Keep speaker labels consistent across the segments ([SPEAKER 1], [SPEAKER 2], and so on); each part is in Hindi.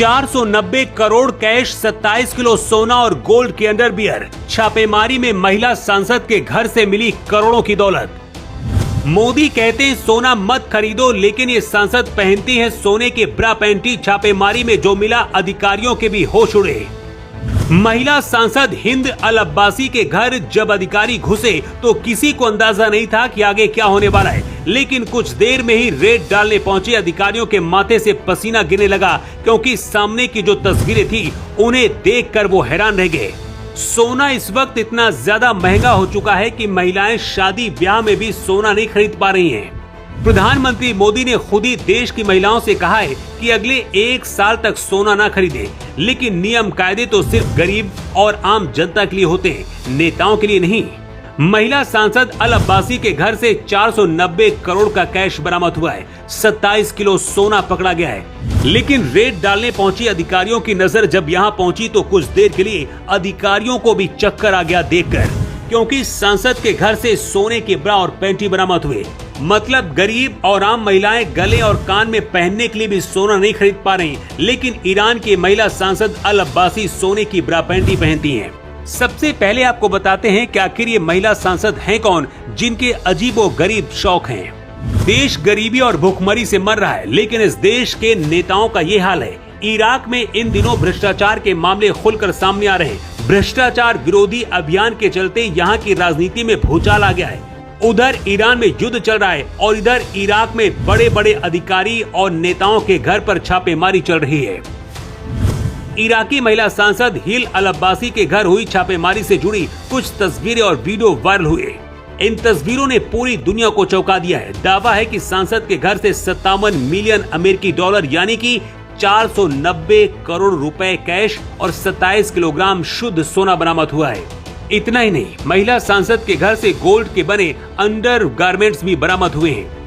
[SPEAKER 1] 490 करोड़ कैश, 27 किलो सोना और गोल्ड के अंडरवियर। छापेमारी में महिला सांसद के घर से मिली करोड़ों की दौलत। मोदी कहते हैं सोना मत खरीदो, लेकिन ये सांसद पहनती है सोने के ब्रा पैंटी। छापेमारी में जो मिला, अधिकारियों के भी होश उड़े। महिला सांसद हिंद अल अब्बासी के घर जब अधिकारी घुसे तो किसी को अंदाजा नहीं था कि आगे क्या होने वाला है, लेकिन कुछ देर में ही रेड डालने पहुंचे अधिकारियों के माथे से पसीना गिरने लगा, क्योंकि सामने की जो तस्वीरें थी उन्हें देखकर वो हैरान रह गए। सोना इस वक्त इतना ज्यादा महंगा हो चुका है कि महिलाएं शादी ब्याह में भी सोना नहीं खरीद पा रही हैं। प्रधानमंत्री मोदी ने खुद ही देश की महिलाओं से कहा है कि अगले 1 साल तक सोना ना खरीदें, लेकिन नियम कायदे तो सिर्फ गरीब और आम जनता के लिए होते हैं, नेताओं के लिए नहीं। महिला सांसद अल अब्बासी के घर से 490 करोड़ का कैश बरामद हुआ है, 27 किलो सोना पकड़ा गया है। लेकिन रेड डालने पहुंची अधिकारियों की नजर जब यहां पहुंची तो कुछ देर के लिए अधिकारियों को भी चक्कर आ गया देखकर, क्योंकि सांसद के घर से सोने के ब्रा और पैंटी बरामद हुए। मतलब गरीब और आम महिलाएं गले और कान में पहनने के लिए भी सोना नहीं खरीद पा रही, लेकिन ईरान की महिला सांसद अल अब्बासी सोने की ब्रा पैंटी पहनती हैं। सबसे पहले आपको बताते हैं कि आखिर ये महिला सांसद हैं कौन, जिनके अजीबो गरीब शौक हैं। देश गरीबी और भूखमरी से मर रहा है, लेकिन इस देश के नेताओं का ये हाल है। इराक में इन दिनों भ्रष्टाचार के मामले खुलकर सामने आ रहे हैं। भ्रष्टाचार विरोधी अभियान के चलते यहाँ की राजनीति में भूचाल आ गया है। उधर ईरान में युद्ध चल रहा है और इधर इराक में बड़े बड़े अधिकारी और नेताओं के घर पर छापेमारी चल रही है। इराकी महिला सांसद हिल अल अब्बासी के घर हुई छापेमारी से जुड़ी कुछ तस्वीरें और वीडियो वायरल हुए। इन तस्वीरों ने पूरी दुनिया को चौंका दिया है। दावा है कि सांसद के घर से 57 मिलियन अमेरिकी डॉलर यानी कि 490 करोड़ रुपए कैश और 27 किलोग्राम शुद्ध सोना बरामद हुआ है। इतना ही नहीं, महिला सांसद के घर से गोल्ड के बने अंडर गारमेंट्स भी बरामद हुए हैं।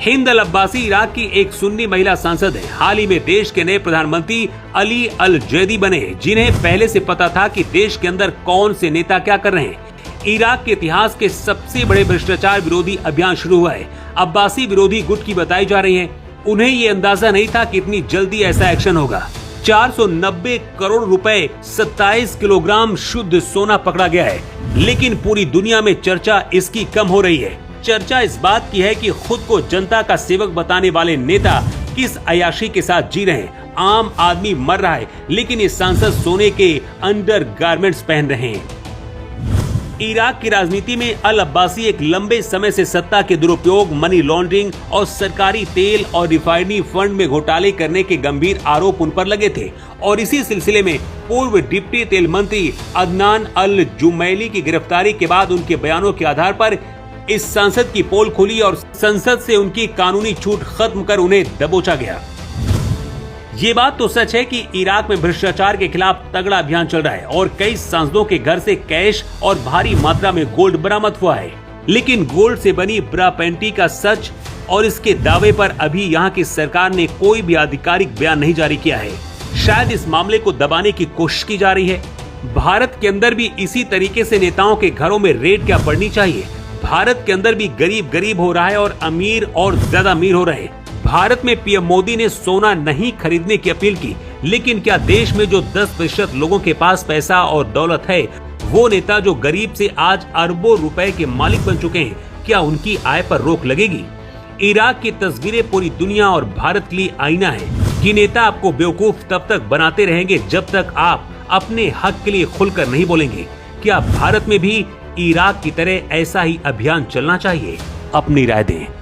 [SPEAKER 1] हिंद अल अब्बासी इराक की एक सुन्नी महिला सांसद है। हाल ही में देश के नए प्रधानमंत्री अली अल जैदी बने, जिन्हें पहले से पता था कि देश के अंदर कौन से नेता क्या कर रहे हैं। इराक के इतिहास के सबसे बड़े भ्रष्टाचार विरोधी अभियान शुरू हुआ है। अब्बासी विरोधी गुट की बताई जा रही है। उन्हें ये अंदाजा नहीं था कि इतनी जल्दी ऐसा एक्शन होगा। 490 करोड़ रुपए, 27 किलोग्राम शुद्ध सोना पकड़ा गया है, लेकिन पूरी दुनिया में चर्चा इसकी कम हो रही है। चर्चा इस बात की है कि खुद को जनता का सेवक बताने वाले नेता किस अयाशी के साथ जी रहे हैं। आम आदमी मर रहा है, लेकिन ये सांसद सोने के अंडर गारमेंट्स पहन रहे हैं। इराक की राजनीति में अल अब्बासी एक लंबे समय से सत्ता के दुरुपयोग, मनी लॉन्ड्रिंग और सरकारी तेल और रिफाइनरी फंड में घोटाले करने के गंभीर आरोप उन पर लगे थे। और इसी सिलसिले में पूर्व डिप्टी तेल मंत्री अदनान अल जुमैली की गिरफ्तारी के बाद उनके बयानों के आधार पर इस सांसद की पोल खुली और संसद से उनकी कानूनी छूट खत्म कर उन्हें दबोचा गया। ये बात तो सच है कि इराक में भ्रष्टाचार के खिलाफ तगड़ा अभियान चल रहा है और कई सांसदों के घर से कैश और भारी मात्रा में गोल्ड बरामद हुआ है। लेकिन गोल्ड से बनी ब्रा पैंटी का सच और इसके दावे पर अभी यहाँ की सरकार ने कोई भी आधिकारिक बयान नहीं जारी किया है। शायद इस मामले को दबाने की कोशिश की जा रही है। भारत के अंदर भी इसी तरीके से नेताओं के घरों में रेड क्या पड़नी चाहिए। भारत के अंदर भी गरीब गरीब हो रहा है और अमीर और ज्यादा अमीर हो रहे हैं। भारत में पीएम मोदी ने सोना नहीं खरीदने की अपील की, लेकिन क्या देश में जो 10% लोगों के पास पैसा और दौलत है, वो नेता जो गरीब से आज अरबों रुपए के मालिक बन चुके हैं, क्या उनकी आय पर रोक लगेगी? इराक की तस्वीरें पूरी दुनिया और भारत के लिए आईना है कि नेता आपको बेवकूफ तब तक बनाते रहेंगे जब तक आप अपने हक के लिए खुलकर नहीं बोलेंगे। क्या भारत में भी इराक की तरह ऐसा ही अभियान चलना चाहिए? अपनी राय दें।